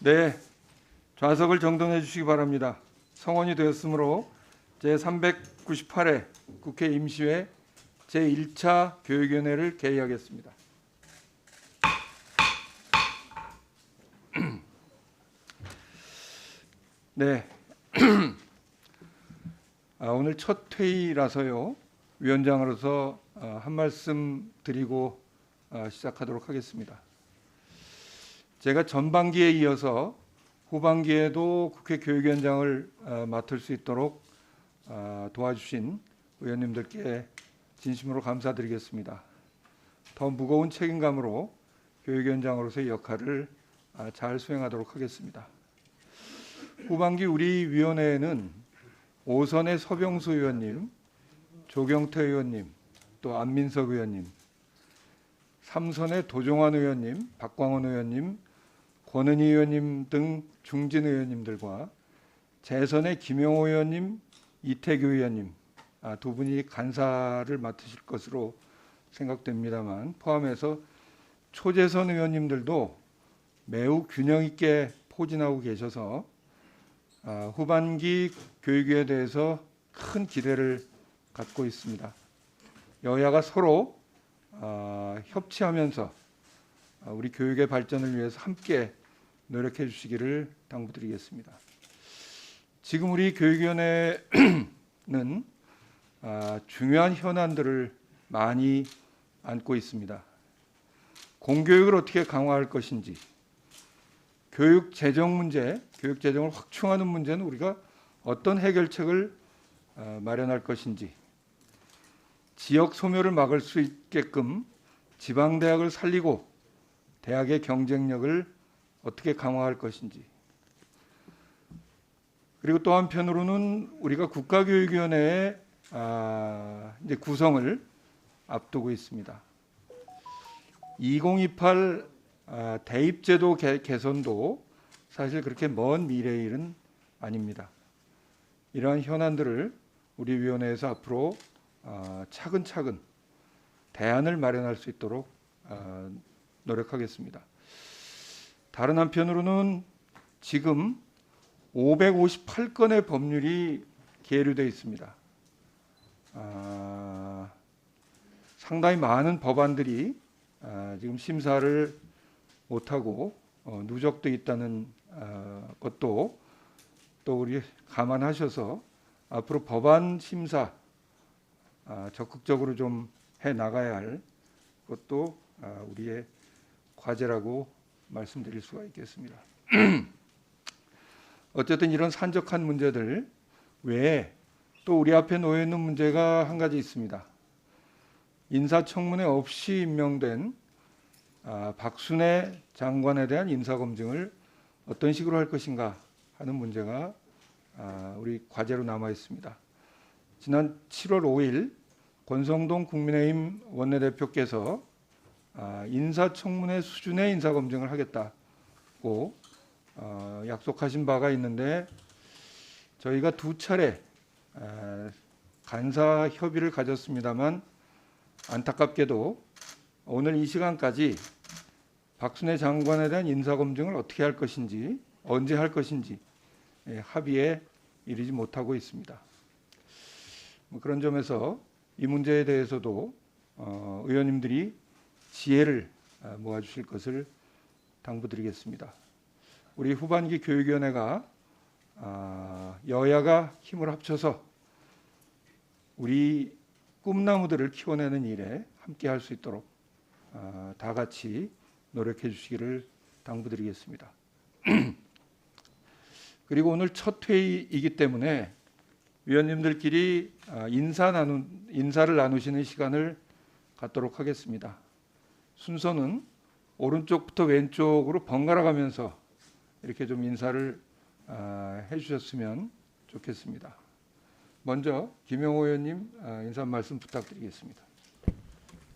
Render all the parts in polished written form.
네, 좌석을 정돈해 주시기 바랍니다. 성원이 되었으므로 제398회 국회 임시회 제1차 교육위원회를 개의하겠습니다. 네, 오늘 첫 회의라서요. 위원장으로서 한 말씀 드리고 시작하도록 하겠습니다. 제가 전반기에 이어서 후반기에도 국회 교육위원장을 맡을 수 있도록 도와주신 의원님들께 진심으로 감사드리겠습니다. 더 무거운 책임감으로 교육위원장으로서의 역할을 잘 수행하도록 하겠습니다. 후반기 우리 위원회에는 오선의 서병수 의원님, 조경태 의원님, 또 안민석 의원님, 3선의 도종환 의원님, 박광원 의원님, 권은희 의원님 등 중진 의원님들과 재선의 김영호 의원님, 이태규 의원님 두 분이 간사를 맡으실 것으로 생각됩니다만 포함해서 초재선 의원님들도 매우 균형 있게 포진하고 계셔서 후반기 교육에 대해서 큰 기대를 갖고 있습니다. 여야가 서로 협치하면서 우리 교육의 발전을 위해서 함께 노력해 주시기를 당부드리겠습니다. 지금 우리 교육위원회는 중요한 현안들을 많이 안고 있습니다. 공교육을 어떻게 강화할 것인지, 교육 재정 문제, 교육 재정을 확충하는 문제는 우리가 어떤 해결책을 마련할 것인지, 지역 소멸을 막을 수 있게끔 지방대학을 살리고 대학의 경쟁력을 어떻게 강화할 것인지, 그리고 또 한편으로는 우리가 국가교육위원회의 이제 구성을 앞두고 있습니다. 2028 대입제도 개선도 사실 그렇게 먼 미래의 일은 아닙니다. 이러한 현안들을 우리 위원회에서 앞으로 차근차근 대안을 마련할 수 있도록 노력하겠습니다. 다른 한편으로는 지금 558건의 법률이 계류되어 있습니다. 상당히 많은 법안들이 지금 심사를 못하고 누적돼 있다는 것도 또 우리 감안하셔서 앞으로 법안 심사 적극적으로 좀 해 나가야 할 것도 우리의 과제라고 말씀드릴 수가 있겠습니다. 어쨌든 이런 산적한 문제들 외에 또 우리 앞에 놓여 있는 문제가 한 가지 있습니다. 인사청문회 없이 임명된 박순애 장관에 대한 인사검증을 어떤 식으로 할 것인가 하는 문제가 우리 과제로 남아 있습니다. 지난 7월 5일 권성동 국민의힘 원내대표께서 인사청문회 수준의 인사검증을 하겠다고 약속하신 바가 있는데 저희가 두 차례 간사 협의를 가졌습니다만 안타깝게도 오늘 이 시간까지 박순애 장관에 대한 인사검증을 어떻게 할 것인지 언제 할 것인지 합의에 이르지 못하고 있습니다. 그런 점에서 이 문제에 대해서도 의원님들이 지혜를 모아주실 것을 당부드리겠습니다. 우리 후반기 교육위원회가 여야가 힘을 합쳐서 우리 꿈나무들을 키워내는 일에 함께할 수 있도록 다 같이 노력해 주시기를 당부드리겠습니다. 그리고 오늘 첫 회의이기 때문에 위원님들끼리 인사를 나누시는 시간을 갖도록 하겠습니다. 순서는 오른쪽부터 왼쪽으로 번갈아 가면서 이렇게 좀 인사를 해주셨으면 좋겠습니다. 먼저 김영호 의원님 인사 말씀 부탁드리겠습니다.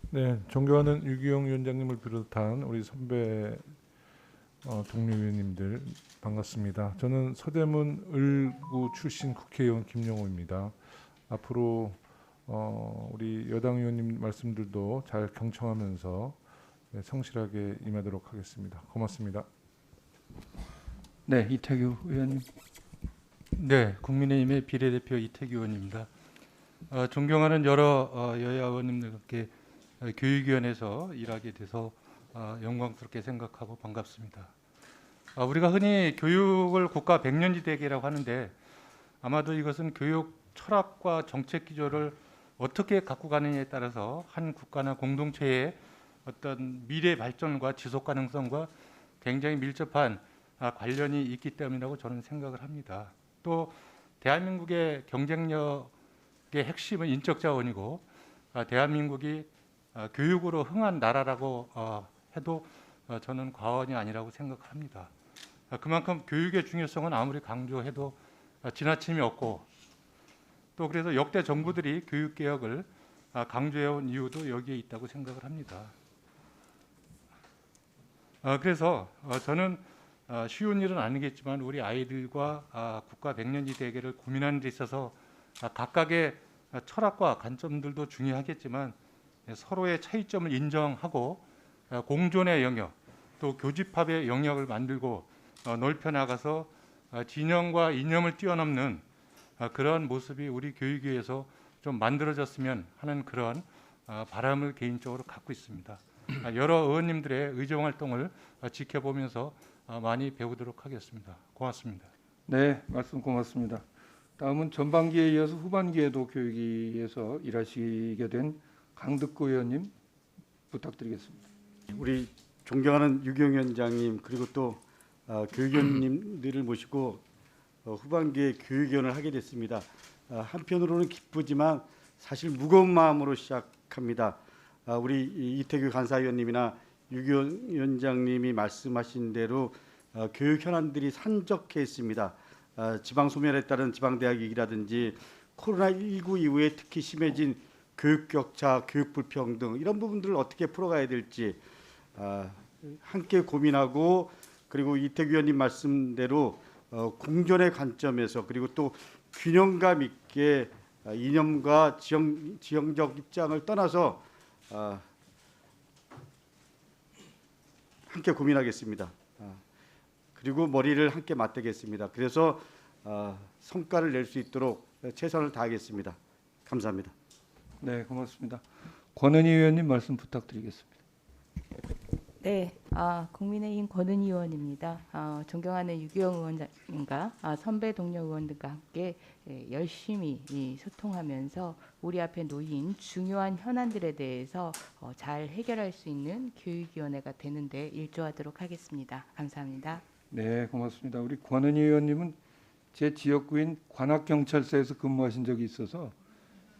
네, 존경하는 유기용 위원장님을 비롯한 우리 선배 동료 의원님들 반갑습니다. 저는 서대문 을구 출신 국회의원 김영호입니다. 앞으로 우리 여당 의원님 말씀들도 잘 경청하면서 네, 성실하게 임하도록 하겠습니다. 고맙습니다. 네, 이태규 의원님. 네, 국민의힘의 비례대표 이태규 의원입니다. 존경하는 여러 여야 의원님들과 함께 교육위원회에서 일하게 돼서 영광스럽게 생각하고 반갑습니다. 우리가 흔히 교육을 국가 백년지대계라고 하는데 아마도 이것은 교육 철학과 정책 기조를 어떻게 갖고 가느냐에 따라서 한 국가나 공동체의 어떤 미래 발전과 지속 가능성과 굉장히 밀접한 관련이 있기 때문이라고 저는 생각을 합니다. 또 대한민국의 경쟁력의 핵심은 인적 자원이고 대한민국이 교육으로 흥한 나라라고 해도 저는 과언이 아니라고 생각합니다. 그만큼 교육의 중요성은 아무리 강조해도 지나침이 없고 또 그래서 역대 정부들이 교육 개혁을 강조해온 이유도 여기에 있다고 생각을 합니다. 그래서 저는 쉬운 일은 아니겠지만 우리 아이들과 국가 백년지 대계를 고민하는 데 있어서 각각의 철학과 관점들도 중요하겠지만 서로의 차이점을 인정하고 공존의 영역 또 교집합의 영역을 만들고 넓혀 나가서 진영과 이념을 뛰어넘는 그런 모습이 우리 교육위에서 좀 만들어졌으면 하는 그런 바람을 개인적으로 갖고 있습니다. 여러 의원님들의 의정 활동을 지켜보면서 많이 배우도록 하겠습니다. 고맙습니다. 네, 말씀 고맙습니다. 다음은 전반기에 이어서 후반기에도 교육위에서 일하시게 된 강득구 의원님 부탁드리겠습니다. 우리 존경하는 유경 위원장님 그리고 또 교육위원님들을 모시고 후반기에 교육위원을 하게 됐습니다. 한편으로는 기쁘지만 사실 무거운 마음으로 시작합니다. 우리 이태규 간사위원님이나 유경 위원장님이 말씀하신 대로 교육 현안들이 산적해 있습니다. 지방 소멸에 따른 지방대학 위기라든지 코로나19 이후에 특히 심해진 교육 격차, 교육 불평등 이런 부분들을 어떻게 풀어가야 될지 함께 고민하고 그리고 이태규 위원님 말씀대로 공존의 관점에서 그리고 또 균형감 있게 이념과 지형적 입장을 떠나서 함께 고민하겠습니다. 그리고 머리를 함께 맞대겠습니다. 그래서 성과를 낼 수 있도록 최선을 다하겠습니다. 감사합니다. 네, 고맙습니다. 권은희 의원님 말씀 부탁드리겠습니다. 네, 국민의힘 권은희 의원입니다. 존경하는 유기영 의원님과 선배 동료 의원들과 함께 열심히 소통하면서 우리 앞에 놓인 중요한 현안들에 대해서 잘 해결할 수 있는 교육위원회가 되는데 일조하도록 하겠습니다. 감사합니다. 네, 고맙습니다. 우리 권은희 의원님은 제 지역구인 관악경찰서에서 근무하신 적이 있어서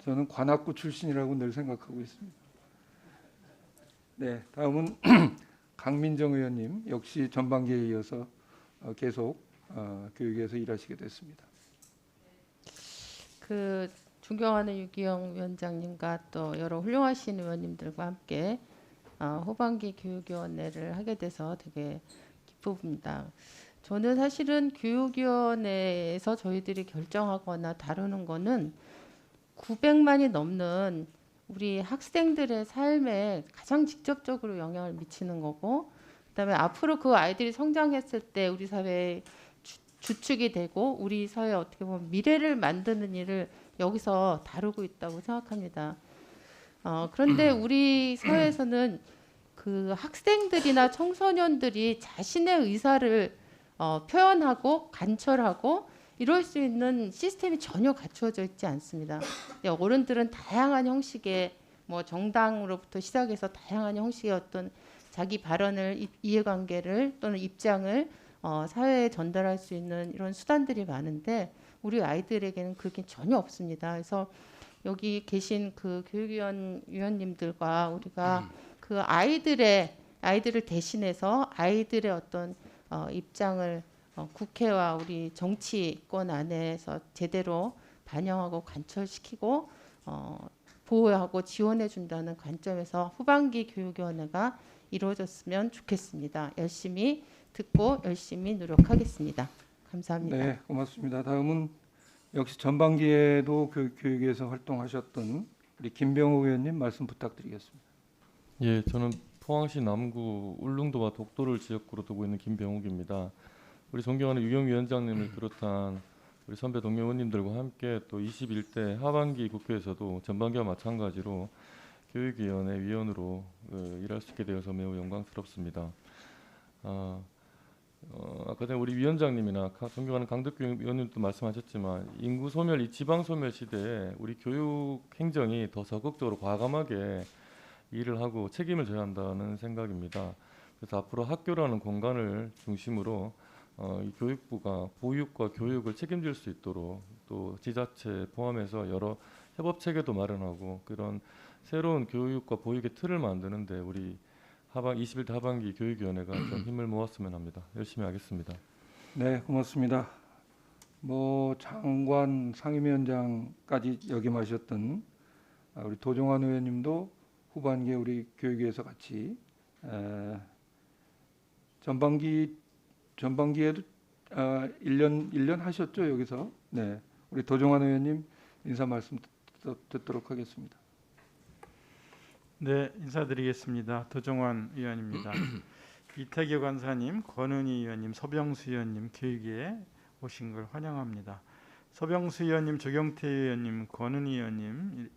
저는 관악구 출신이라고 늘 생각하고 있습니다. 네, 다음은 강민정 의원님 역시 전반기에 이어서 계속 교육에서 일하시게 됐습니다. 존경하는 유기영 위원장님과 또 여러 훌륭하신 의원님들과 함께 후반기 교육위원회를 하게 돼서 되게 기쁩니다. 저는 사실은 교육위원회에서 저희들이 결정하거나 다루는 거는 900만이 넘는 우리 학생들의 삶에 가장 직접적으로 영향을 미치는 거고 그다음에 앞으로 그 아이들이 성장했을 때 우리 사회의 주축이 되고 우리 사회에 어떻게 보면 미래를 만드는 일을 여기서 다루고 있다고 생각합니다. 그런데 우리 사회에서는 그 학생들이나 청소년들이 자신의 의사를 표현하고 관철하고 이럴 수 있는 시스템이 전혀 갖추어져 있지 않습니다. 어른들은 다양한 형식의 정당으로부터 시작해서 다양한 형식의 어떤 자기 발언을 이해관계를 또는 입장을 사회에 전달할 수 있는 이런 수단들이 많은데 우리 아이들에게는 그게 전혀 없습니다. 그래서 여기 계신 그 교육위원님들과 우리가 그 아이들을 대신해서 아이들의 어떤 입장을 국회와 우리 정치권 안에서 제대로 반영하고 관철시키고 보호하고 지원해 준다는 관점에서 후반기 교육위원회가 이루어졌으면 좋겠습니다. 열심히 듣고 열심히 노력하겠습니다. 감사합니다. 네, 고맙습니다. 다음은 역시 전반기에도 교육에서 활동하셨던 우리 김병호 의원님 말씀 부탁드리겠습니다. 예, 저는 포항시 남구 울릉도와 독도를 지역구로 두고 있는 김병욱입니다. 우리 존경하는 유경 위원장님을 비롯한 우리 선배 동료 의원님들과 함께 또 21대 하반기 국회에서도 전반기와 마찬가지로 교육위원회 위원으로 일할 수 있게 되어서 매우 영광스럽습니다. 아까 전에 우리 위원장님이나 존경하는 강덕규 의원님도 말씀하셨지만 인구 소멸, 이 지방 소멸 시대에 우리 교육 행정이 더 적극적으로 과감하게 일을 하고 책임을 져야 한다는 생각입니다. 그래서 앞으로 학교라는 공간을 중심으로 이 교육부가 보육과 교육을 책임질 수 있도록 또 지자체 포함해서 여러 협업 체계도 마련하고 그런 새로운 교육과 보육의 틀을 만드는데 우리 21대 하반기 교육위원회가 좀 힘을 모았으면 합니다. 열심히 하겠습니다. 네, 고맙습니다. 뭐 장관 상임위원장까지 역임하셨던 우리 도종환 의원님도 후반기에 우리 교육위에서 같이 전반기에도 1년 하셨죠 여기서. 네, 우리 도종환 의원님 인사 말씀 듣도록 하겠습니다. 네, 인사드리겠습니다. 도종환 의원입니다. 이태규 간사님, 권은희 의원님, 서병수 의원님 교육위에 오신 걸 환영합니다. 서병수 의원님, 조경태 의원님, 권은희 의원님,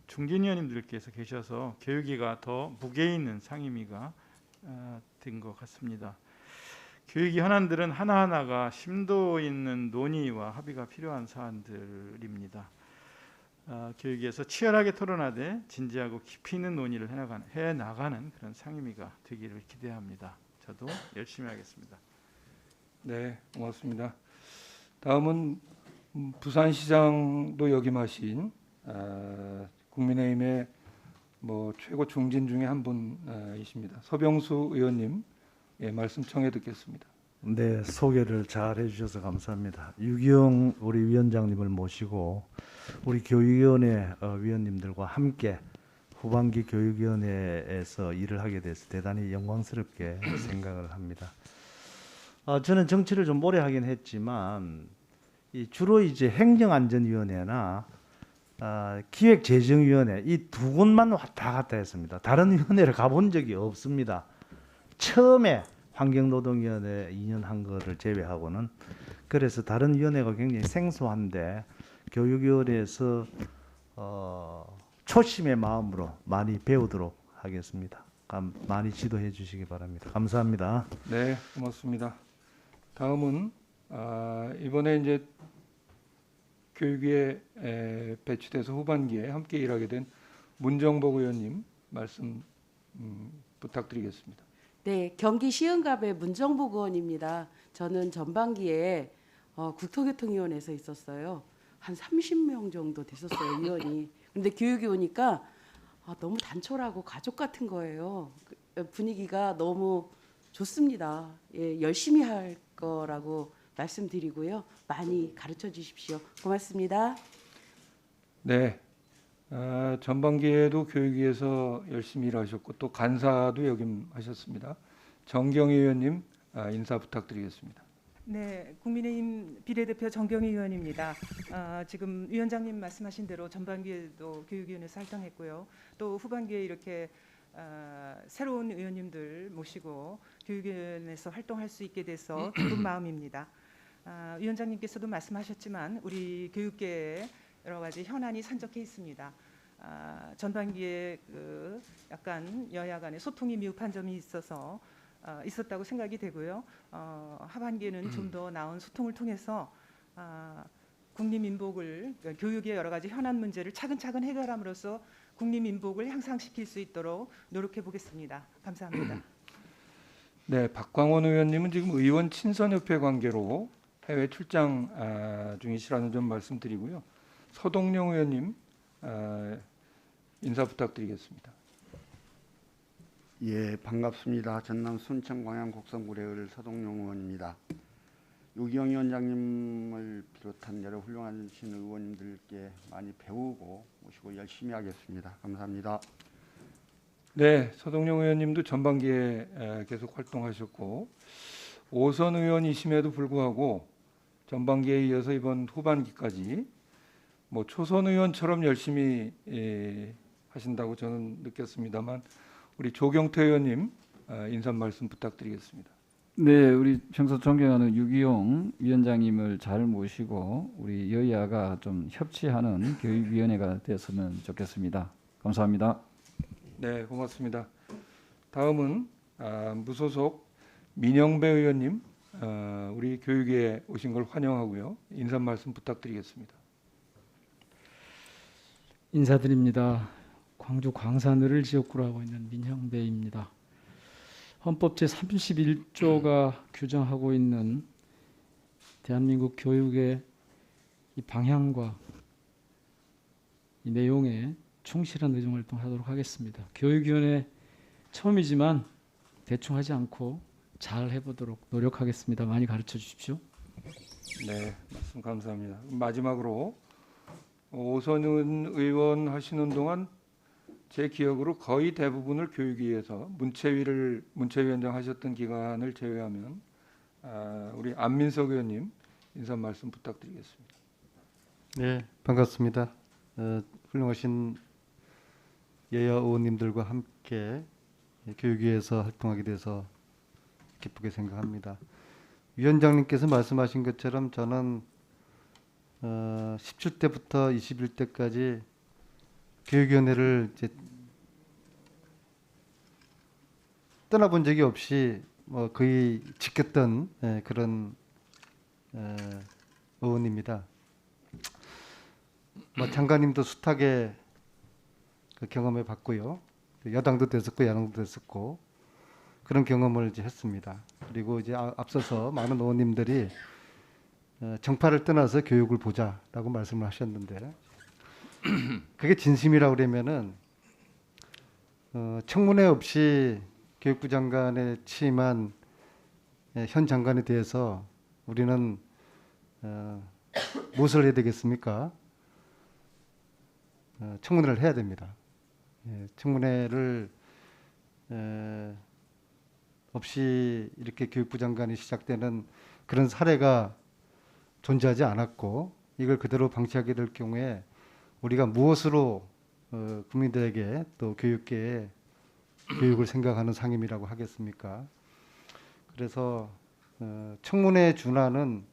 중진 의원님들께서 계셔서 교육위가 더 무게 있는 상임위가 된 것 같습니다. 교육위 현안들은 하나하나가 심도 있는 논의와 합의가 필요한 사안들입니다. 교육위에서 치열하게 토론하되 진지하고 깊이 있는 논의를 해나가는 그런 상임위가 되기를 기대합니다. 저도 열심히 하겠습니다. 네, 고맙습니다. 다음은 부산시장도 역임하신 국민의힘의 뭐 최고 중진 중에 한 분이십니다. 서병수 의원님 말씀 청해 듣겠습니다. 네, 소개를 잘 해주셔서 감사합니다. 유기영 우리 위원장님을 모시고 우리 교육위원회 위원님들과 함께 후반기 교육위원회에서 일을 하게 돼서 대단히 영광스럽게 생각을 합니다. 저는 정치를 좀 오래 하긴 했지만 주로 이제 행정안전위원회나 기획재정위원회 이 두 곳만 왔다 갔다 했습니다. 다른 위원회를 가본 적이 없습니다. 처음에 환경노동위원회 2년 한 거를 제외하고는. 그래서 다른 위원회가 굉장히 생소한데 교육위원회에서 초심의 마음으로 많이 배우도록 하겠습니다. 많이 지도해 주시기 바랍니다. 감사합니다. 네, 고맙습니다. 다음은 이번에 이제 교육위에 배치돼서 후반기에 함께 일하게 된 문정복 의원님 말씀 부탁드리겠습니다. 네, 경기 시흥갑의 문정복 의원입니다. 저는 전반기에 국토교통위원회에서 있었어요. 한 30명 정도 됐었어요, 위원이. 근데 교육이 오니까 너무 단촐하고 가족 같은 거예요. 분위기가 너무 좋습니다. 예, 열심히 할 거라고 말씀드리고요. 많이 가르쳐 주십시오. 고맙습니다. 네, 전반기에도 교육위에서 열심히 일하셨고 또 간사도 역임하셨습니다. 정경희 의원님 인사 부탁드리겠습니다. 네, 국민의힘 비례대표 정경희 의원입니다. 지금 위원장님 말씀하신 대로 전반기에도 교육위원회에서 활동했고요. 또 후반기에 이렇게 새로운 의원님들 모시고 교육위원회에서 활동할 수 있게 돼서 기쁜 마음입니다. 위원장님께서도 말씀하셨지만 우리 교육계에 여러 가지 현안이 산적해 있습니다. 전반기에 약간 여야 간의 소통이 미흡한 점이 있었다고 생각이 되고요. 하반기에는 좀 더 나은 소통을 통해서 국민민복을 교육의 여러 가지 현안 문제를 차근차근 해결함으로써 국민민복을 향상시킬 수 있도록 노력해 보겠습니다. 감사합니다. 네, 박광원 의원님은 지금 의원 친선협회 관계로 해외 출장 중이시라는 점 말씀드리고요. 서동영 의원님 인사 부탁드리겠습니다. 예, 반갑습니다. 전남 순천 광양 곡성구례을 서동용 의원입니다. 유기영 위원장님을 비롯한 여러 훌륭하신 의원님들께 많이 배우고 모시고 열심히 하겠습니다. 감사합니다. 네, 서동영 의원님도 전반기에 계속 활동하셨고 5선 의원이심에도 불구하고 전반기에 이어서 이번 후반기까지 뭐 초선 의원처럼 열심히 하신다고 저는 느꼈습니다만 우리 조경태 의원님 인사 말씀 부탁드리겠습니다. 네, 우리 평소 존경하는 유기용 위원장님을 잘 모시고 우리 여야가 좀 협치하는 교육위원회가 되었으면 좋겠습니다. 감사합니다. 네, 고맙습니다. 다음은 무소속 민영배 의원님, 우리 교육위에 오신 걸 환영하고요. 인사 말씀 부탁드리겠습니다. 인사드립니다. 광주 광산을 지역구로 하고 있는 민형배입니다. 헌법 제31조가 규정하고 있는 대한민국 교육의 이 방향과 이 내용에 충실한 의정활동 하도록 하겠습니다. 교육위원회 처음이지만 대충 하지 않고 잘 해보도록 노력하겠습니다. 많이 가르쳐 주십시오. 네, 말씀 감사합니다. 마지막으로 오선은 의원 하시는 동안 제 기억으로 거의 대부분을 교육위에서 문체위원장 하셨던 기간을 제외하면 우리 안민석 의원님 인사 말씀 부탁드리겠습니다. 네, 반갑습니다. 훌륭하신 여야 의원님들과 함께 교육위에서 활동하게 돼서 기쁘게 생각합니다. 위원장님께서 말씀하신 것처럼 저는 17대부터 21대까지 교육위원회를 이제 떠나본 적이 없이 거의 지켰던 그런 의원입니다. 장관님도 숱하게 그 경험해 봤고요. 여당도 됐었고 야당도 됐었고 그런 경험을 이제 했습니다. 그리고 이제 앞서서 많은 의원님들이 정파를 떠나서 교육을 보자라고 말씀을 하셨는데 그게 진심이라고 그러면은 청문회 없이 교육부 장관에 취임한 현 장관에 대해서 우리는 무엇을 해야 되겠습니까? 청문회를 해야 됩니다. 청문회를 없이 이렇게 교육부 장관이 시작되는 그런 사례가 존재하지 않았고 이걸 그대로 방치하게 될 경우에 우리가 무엇으로 국민들에게 또 교육계에 교육을 생각하는 상임이라고 하겠습니까? 그래서 청문회에 준하는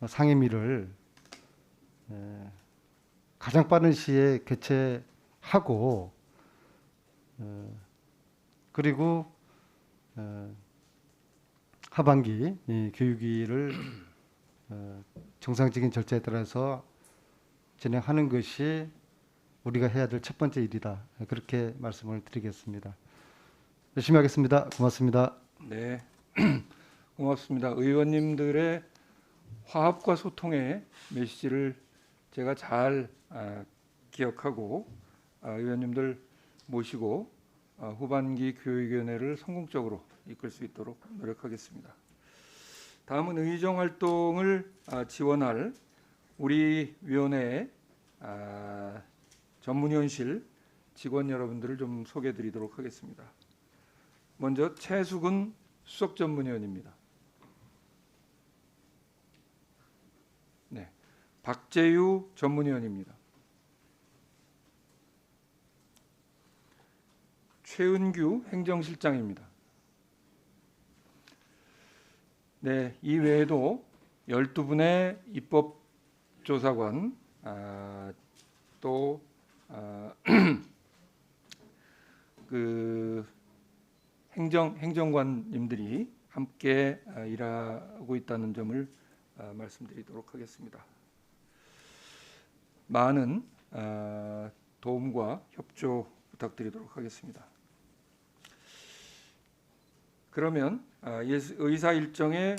상임위를 가장 빠른 시에 개최하고 그리고 하반기 이 교육위를 정상적인 절차에 따라서 진행하는 것이 우리가 해야 될 첫 번째 일이다. 그렇게 말씀을 드리겠습니다. 열심히 하겠습니다. 고맙습니다. 네, 고맙습니다. 의원님들의 화합과 소통의 메시지를 제가 잘 기억하고 의원님들 모시고 후반기 교육위원회를 성공적으로 이끌 수 있도록 노력하겠습니다. 다음은 의정 활동을 지원할 우리 위원회의 전문위원실 직원 여러분들을 좀 소개해드리도록 하겠습니다. 먼저 최수근 수석전문위원입니다. 네, 박재유 전문위원입니다. 최은규 행정실장입니다. 네, 이 외에도 12분의 입법조사관 또 그 행정관님들이 함께 일하고 있다는 점을 말씀드리도록 하겠습니다. 많은 도움과 협조 부탁드리도록 하겠습니다. 그러면 의사 일정에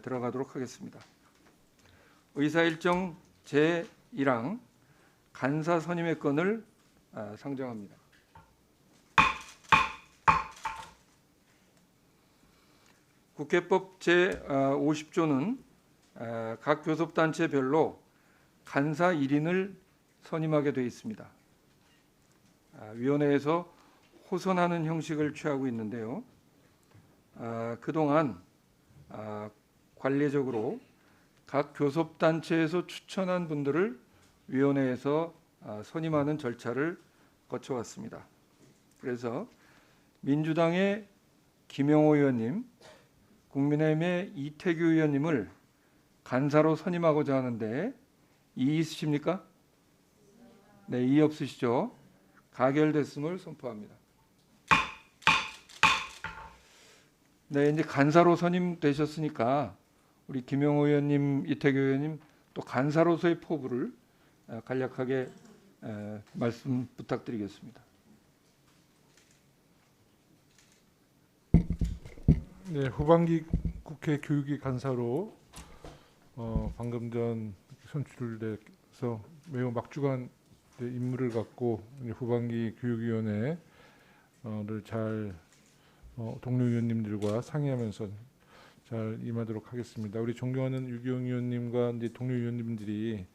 들어가도록 하겠습니다. 의사 일정 제1항 간사 선임의 건을 상정합니다. 국회법 제50조는 각 교섭단체별로 간사 1인을 선임하게 되어 있습니다. 위원회에서 호선하는 형식을 취하고 있는데요. 그동안 관례적으로 각 교섭단체에서 추천한 분들을 위원회에서 선임하는 절차를 거쳐왔습니다. 그래서 민주당의 김영호 의원님, 국민의힘의 이태규 의원님을 간사로 선임하고자 하는데 이의 있으십니까? 네, 이의 없으시죠? 가결됐음을 선포합니다. 네, 이제 간사로 선임되셨으니까 우리 김영호 의원님, 이태규 의원님 또 간사로서의 포부를 간략하게 말씀 부탁드리겠습니다. 네, 후반기 국회 교육위 간사로 방금 전 선출돼서 매우 막중한 임무를 갖고 이제 후반기 교육위원회를 잘 동료 의원님들과 상의하면서 잘 임하도록 하겠습니다. 우리 존경하는 유기용 의원님과 이제 동료 의원님들이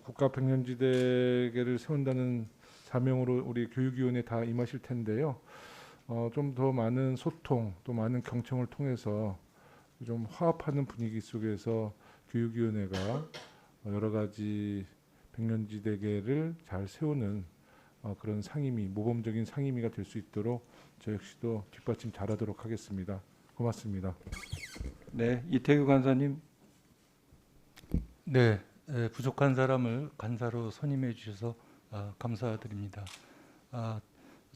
국가 백년지대를 세운다는 사명으로 우리 교육위원회 다 임하실 텐데요. 좀 더 많은 소통, 또 많은 경청을 통해서 좀 화합하는 분위기 속에서 교육위원회가 여러 가지 백년지대계를 잘 세우는 그런 상임위, 모범적인 상임위가 될 수 있도록 저 역시도 뒷받침 잘하도록 하겠습니다. 고맙습니다. 네, 이태규 간사님. 네, 부족한 사람을 간사로 선임해 주셔서 감사드립니다.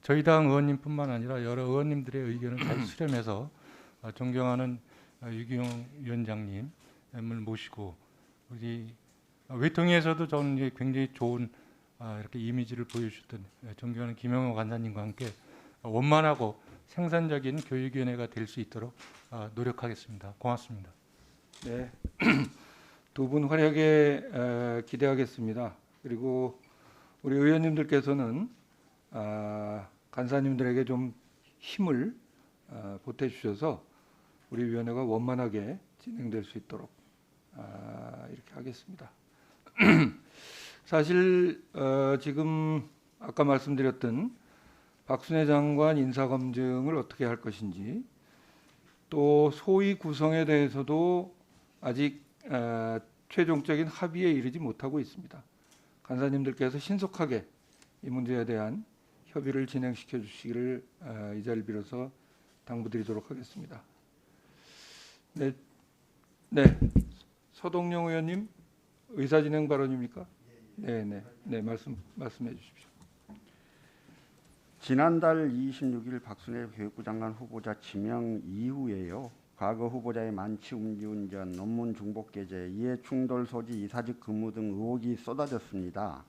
저희 당 의원님뿐만 아니라 여러 의원님들의 의견을 잘 수렴해서 존경하는 유기용 위원장님을 모시고 우리 외통위에서도 저는 이제 굉장히 좋은 이렇게 이미지를 보여주셨던 존경하는 김영호 간사님과 함께 원만하고 생산적인 교육위원회가 될 수 있도록 노력하겠습니다. 고맙습니다. 네, 두 분 활약에 기대하겠습니다. 그리고 우리 의원님들께서는 간사님들에게 좀 힘을 보태주셔서 우리 위원회가 원만하게 진행될 수 있도록 이렇게 하겠습니다. 사실 지금 아까 말씀드렸던 박순애 장관 인사검증을 어떻게 할 것인지, 또 소위 구성에 대해서도 아직 최종적인 합의에 이르지 못하고 있습니다. 간사님들께서 신속하게 이 문제에 대한 협의를 진행시켜 주시기를 이 자리를 빌어서 당부드리도록 하겠습니다. 네, 서동영 의원님 의사진행 발언입니까? 네, 말씀해 주십시오. 지난달 26일 박순애 교육부 장관 후보자 지명 이후에요. 과거 후보자의 만취 음주운전, 논문 중복 게재, 이해충돌 소지, 이사직 근무 등 의혹이 쏟아졌습니다.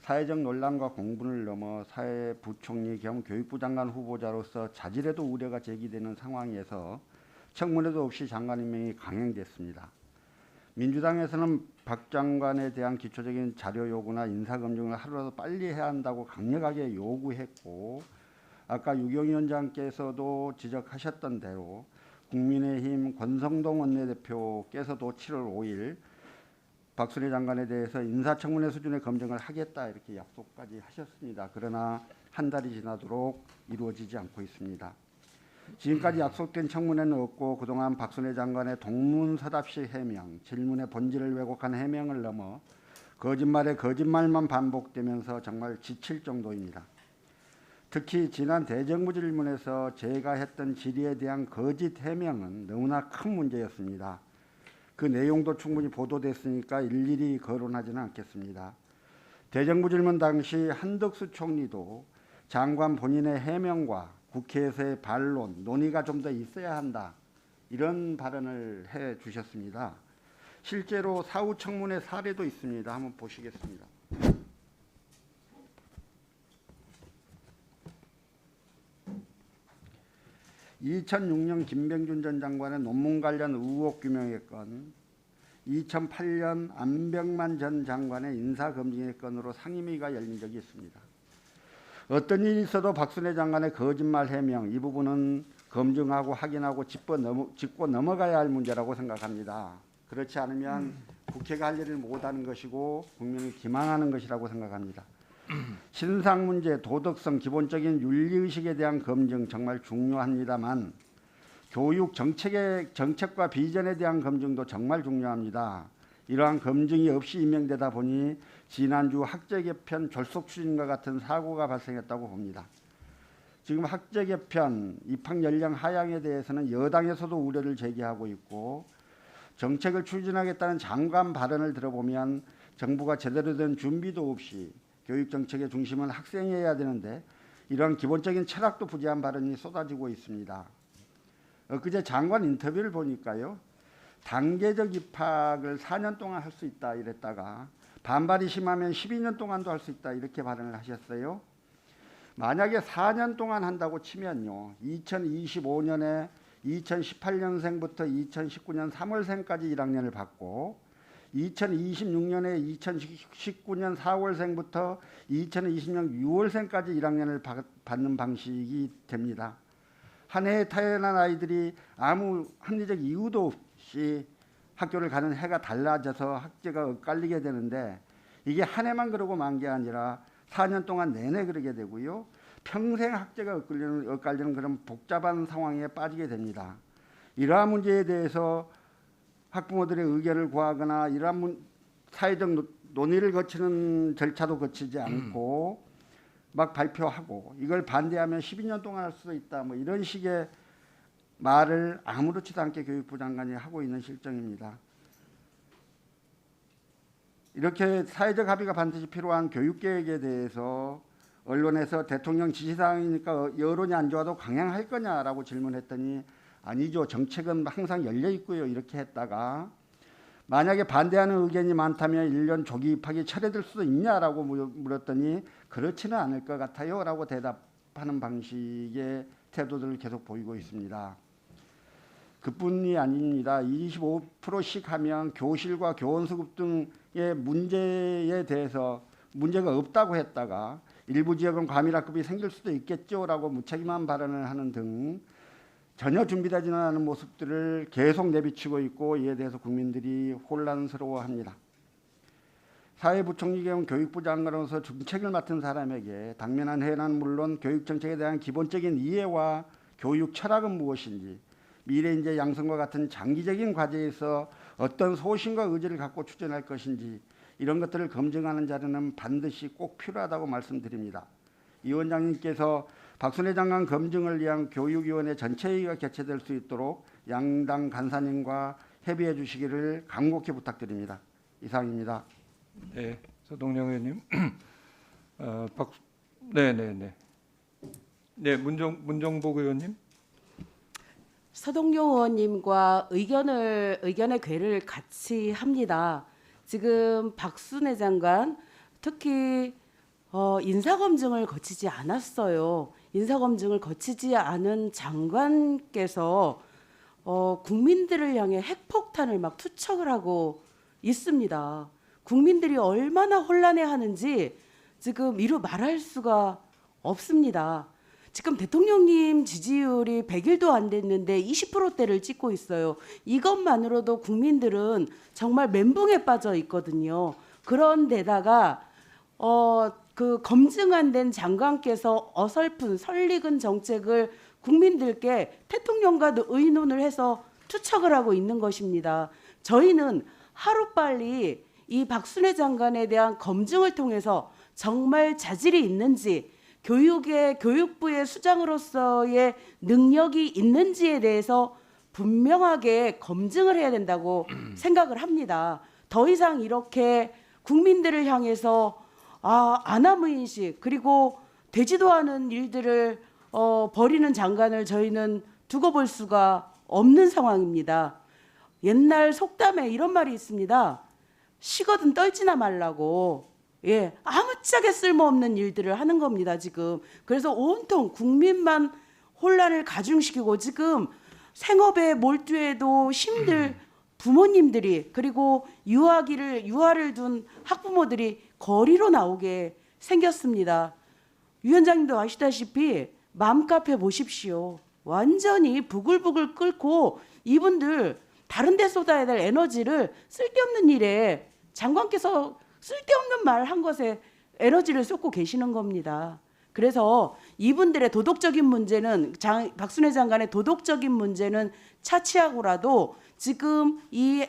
사회적 논란과 공분을 넘어 사회부총리 겸 교육부 장관 후보자로서 자질에도 우려가 제기되는 상황에서 청문회도 없이 장관 임명이 강행됐습니다. 민주당에서는 박 장관에 대한 기초적인 자료 요구나 인사검증을 하루라도 빨리 해야 한다고 강력하게 요구했고, 아까 유경 위원장께서도 지적하셨던 대로 국민의힘 권성동 원내대표께서도 7월 5일 박순애 장관에 대해서 인사청문회 수준의 검증을 하겠다 이렇게 약속까지 하셨습니다. 그러나 한 달이 지나도록 이루어지지 않고 있습니다. 지금까지 약속된 청문회는 없고 그동안 박순애 장관의 동문서답식 해명, 질문의 본질을 왜곡한 해명을 넘어 거짓말에 거짓말만 반복되면서 정말 지칠 정도입니다. 특히 지난 대정부 질문에서 제가 했던 질의에 대한 거짓 해명은 너무나 큰 문제였습니다. 그 내용도 충분히 보도됐으니까 일일이 거론하지는 않겠습니다. 대정부 질문 당시 한덕수 총리도 장관 본인의 해명과 국회에서의 반론, 논의가 좀 더 있어야 한다, 이런 발언을 해 주셨습니다. 실제로 사후 청문회 사례도 있습니다. 한번 보시겠습니다. (2006년) 김병준 전 장관의 논문 관련 의혹 규명의 건, 2008년 안병만 전 장관의 인사검증의 건으로 상임위가 열린 적이 있습니다. 어떤 일이 있어도 박순애 장관의 거짓말 해명, 이 부분은 검증하고 확인하고 짚고 넘어가야 할 문제라고 생각합니다. 그렇지 않으면 국회가 할 일을 못하는 것이고 국민을 기만하는 것이라고 생각합니다. 신상 문제, 도덕성, 기본적인 윤리의식에 대한 검증 정말 중요합니다만 교육 정책과 비전에 대한 검증도 정말 중요합니다. 이러한 검증이 없이 임명되다 보니 지난주 학제 개편 졸속 추진과 같은 사고가 발생했다고 봅니다. 지금 학제 개편, 입학 연령 하향에 대해서는 여당에서도 우려를 제기하고 있고 정책을 추진하겠다는 장관 발언을 들어보면 정부가 제대로 된 준비도 없이 교육 정책의 중심은 학생이어야 되는데 이런 기본적인 철학도 부재한 발언이 쏟아지고 있습니다. 엊그제 장관 인터뷰를 보니까요. 단계적 입학을 4년 동안 할 수 있다 이랬다가 반발이 심하면 12년 동안도 할 수 있다 이렇게 발언을 하셨어요. 만약에 4년 동안 한다고 치면요. 2025년에 2018년생부터 2019년 3월생까지 1학년을 받고 2026년에 2019년 4월생부터 2020년 6월생까지 1학년을 받는 방식이 됩니다. 한 해에 태어난 아이들이 아무 합리적 이유도 없이 학교를 가는 해가 달라져서 학제가 엇갈리게 되는데 이게 한 해만 그러고 만 게 아니라 4년 동안 내내 그러게 되고요. 평생 학제가 엇갈리는 그런 복잡한 상황에 빠지게 됩니다. 이러한 문제에 대해서 학부모들의 의견을 구하거나 이러한 사회적 논의를 거치는 절차도 거치지 않고 막 발표하고 이걸 반대하면 12년 동안 할 수도 있다. 뭐 이런 식의 말을 아무렇지도 않게 교육부 장관이 하고 있는 실정입니다. 이렇게 사회적 합의가 반드시 필요한 교육계획에 대해서 언론에서 대통령 지시사항이니까 여론이 안 좋아도 강행할 거냐라고 질문했더니 아니죠. 정책은 항상 열려 있고요. 이렇게 했다가 만약에 반대하는 의견이 많다면 1년 조기 입학이 철회될 수도 있냐라고 물었더니 그렇지는 않을 것 같아요 라고 대답하는 방식의 태도들을 계속 보이고 있습니다. 그뿐이 아닙니다. 25%씩 하면 교실과 교원수급 등의 문제에 대해서 문제가 없다고 했다가 일부 지역은 과밀학급이 생길 수도 있겠죠라고 무책임한 발언을 하는 등 전혀 준비되지는 않은 모습들을 계속 내비치고 있고 이에 대해서 국민들이 혼란스러워합니다. 사회부총리 겸 교육부 장관으로서 정책을 맡은 사람에게 당면한 해는 물론 교육 정책에 대한 기본적인 이해와 교육 철학은 무엇인지 미래 인재 양성과 같은 장기적인 과제에서 어떤 소신과 의지를 갖고 추진할 것인지 이런 것들을 검증하는 자료는 반드시 꼭 필요하다고 말씀드립니다. 이 원장님께서 박순애 장관 검증을 위한 교육위원회 전체회의가 개최될 수 있도록 양당 간사님과 협의해 주시기를 간곡히 부탁드립니다. 이상입니다. 네, 서동영 의원님. 네네네. 네, 문정복 의원님. 서동용 의원님과 의견의 궤를 같이 합니다. 지금 박순애 장관 특히 인사검증을 거치지 않았어요. 인사검증을 거치지 않은 장관께서 국민들을 향해 핵폭탄을 막 투척을 하고 있습니다. 국민들이 얼마나 혼란해하는지 지금 이루 말할 수가 없습니다. 지금 대통령님 지지율이 100일도 안 됐는데 20%대를 찍고 있어요. 이것만으로도 국민들은 정말 멘붕에 빠져 있거든요. 그런데다가 그 검증 안 된 장관께서 어설픈 설익은 정책을 국민들께 대통령과 의논을 해서 투척을 하고 있는 것입니다. 저희는 하루빨리 이 박순애 장관에 대한 검증을 통해서 정말 자질이 있는지 교육부의 수장으로서의 능력이 있는지에 대해서 분명하게 검증을 해야 된다고 생각을 합니다. 더 이상 이렇게 국민들을 향해서 안하무인식 그리고 되지도 않은 일들을 벌이는 장관을 저희는 두고 볼 수가 없는 상황입니다. 옛날 속담에 이런 말이 있습니다. 시거든 떨지나 말라고. 예, 아무짝에 쓸모없는 일들을 하는 겁니다, 지금. 그래서 온통 국민만 혼란을 가중시키고 지금 생업에 몰두해도 힘들 부모님들이 그리고 유아를 둔 학부모들이 거리로 나오게 생겼습니다. 위원장님도 아시다시피 맘카페 보십시오. 완전히 부글부글 끓고 이분들 다른 데 쏟아야 될 에너지를 쓸데없는 일에 장관께서 쓸데없는 말 한 것에 에너지를 쏟고 계시는 겁니다. 그래서 이분들의 도덕적인 문제는 박순애 장관의 도덕적인 문제는 차치하고라도 지금 이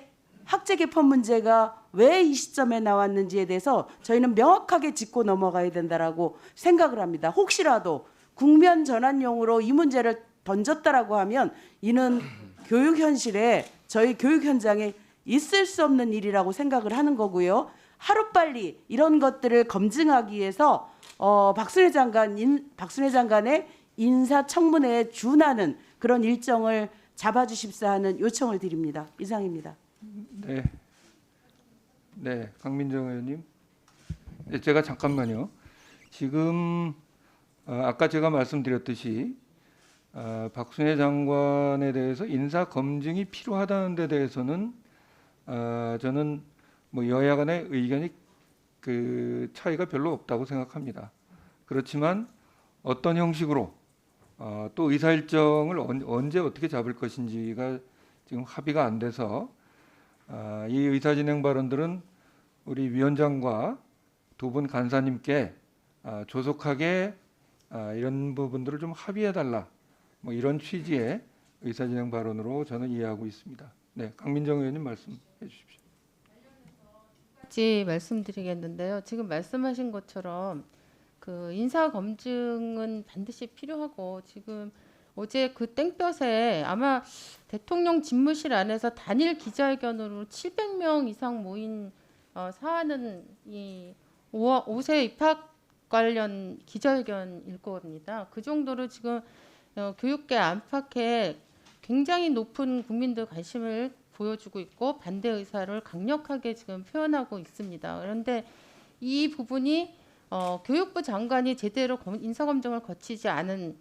학제 개편 문제가 왜 이 시점에 나왔는지에 대해서 저희는 명확하게 짚고 넘어가야 된다라고 생각을 합니다. 혹시라도 국면 전환용으로 이 문제를 던졌다라고 하면 이는 교육 현실에 저희 교육 현장에 있을 수 없는 일이라고 생각을 하는 거고요. 하루빨리 이런 것들을 검증하기 위해서 박순애 장관의 인사청문회에 준하는 그런 일정을 잡아주십사 하는 요청을 드립니다. 이상입니다. 네, 네, 강민정 의원님. 네, 제가 잠깐만요. 지금 아까 제가 말씀드렸듯이 박순애 장관에 대해서 인사 검증이 필요하다는 데 대해서는 저는 뭐 여야 간의 의견이 그 차이가 별로 없다고 생각합니다. 그렇지만 어떤 형식으로 또 의사 일정을 언제 어떻게 잡을 것인지가 지금 합의가 안 돼서 이 의사 진행 발언들은 우리 위원장과 두 분 간사님께 조속하게 이런 부분들을 좀 합의해 달라, 뭐 이런 취지의 의사 진행 발언으로 저는 이해하고 있습니다. 네, 강민정 의원님 말씀해 주십시오. 같이 말씀드리겠는데요. 지금 말씀하신 것처럼 그 인사 검증은 반드시 필요하고, 지금 어제 그 땡볕에 아마 대통령 집무실 안에서 단일 기자회견으로 700명 이상 모인 사안은 이 5세 입학 관련 기자회견일 겁니다. 그 정도로 지금 교육계 안팎에 굉장히 높은 국민들 관심을 보여주고 있고 반대 의사를 강력하게 지금 표현하고 있습니다. 그런데 이 부분이 교육부 장관이 제대로 인사검증을 거치지 않은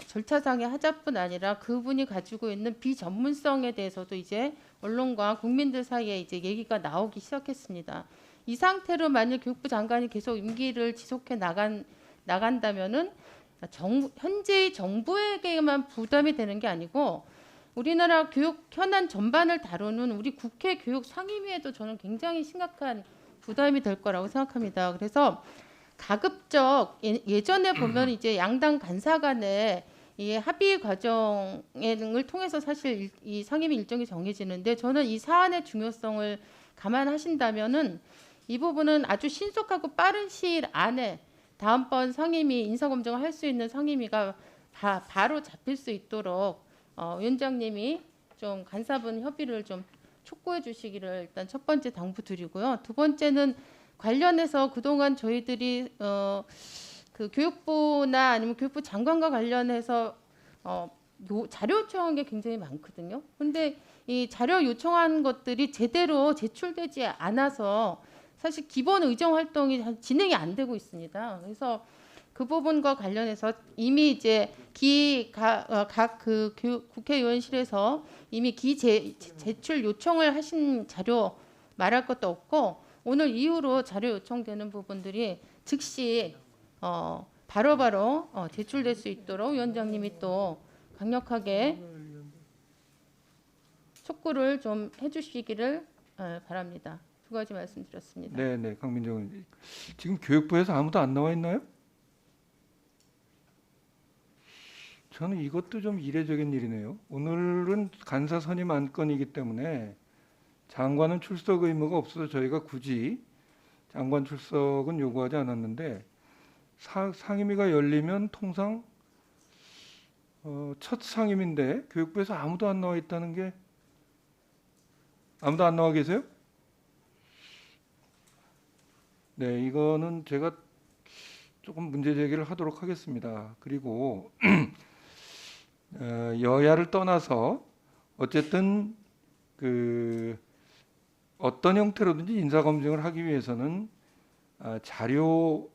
절차상의 하자뿐 아니라 그분이 가지고 있는 비전문성에 대해서도 이제 언론과 국민들 사이에 이제 얘기가 나오기 시작했습니다. 이 상태로 만약 교육부 장관이 계속 임기를 지속해 나간다면은 현재의 정부에게만 부담이 되는 게 아니고 우리나라 교육 현안 전반을 다루는 우리 국회 교육 상임위에도 저는 굉장히 심각한 부담이 될 거라고 생각합니다. 그래서 가급적 예전에 보면 이제 양당 간사 간의 이 합의 과정을 통해서 사실 이 상임위 일정이 정해지는데, 저는 이 사안의 중요성을 감안하신다면은 이 부분은 아주 신속하고 빠른 시일 안에 다음번 상임위 인사검증을 할 수 있는 상임위가 바로 잡힐 수 있도록 위원장님이 좀 간사분 협의를 좀 촉구해 주시기를 일단 첫 번째 당부드리고요. 두 번째는 관련해서 그동안 저희들이 그 교육부나 아니면 교육부 장관과 관련해서 자료 요청한 게 굉장히 많거든요. 근데 이 자료 요청한 것들이 제대로 제출되지 않아서 사실 기본 의정 활동이 진행이 안 되고 있습니다. 그래서 그 부분과 관련해서 이미 이제 각 그 국회의원실에서 이미 제출 요청을 하신 자료 말할 것도 없고, 오늘 이후로 자료 요청되는 부분들이 즉시 바로바로 제출될 수 있도록 위원장님이 또 강력하게 촉구를 좀 해주시기를 바랍니다. 두 가지 말씀드렸습니다. 네, 네, 강민정 의원님. 지금 교육부에서 아무도 안 나와 있나요? 저는 이것도 좀 이례적인 일이네요. 오늘은 간사 선임 안건이기 때문에 장관은 출석 의무가 없어서 저희가 굳이 장관 출석은 요구하지 않았는데, 상임위가 열리면 통상 첫 상임인데 교육부에서 아무도 안 나와 있다는 게, 아무도 안 나와 계세요? 네, 이거는 제가 조금 문제 제기를 하도록 하겠습니다. 그리고 여야를 떠나서 어쨌든 그 어떤 형태로든지 인사검증을 하기 위해서는 자료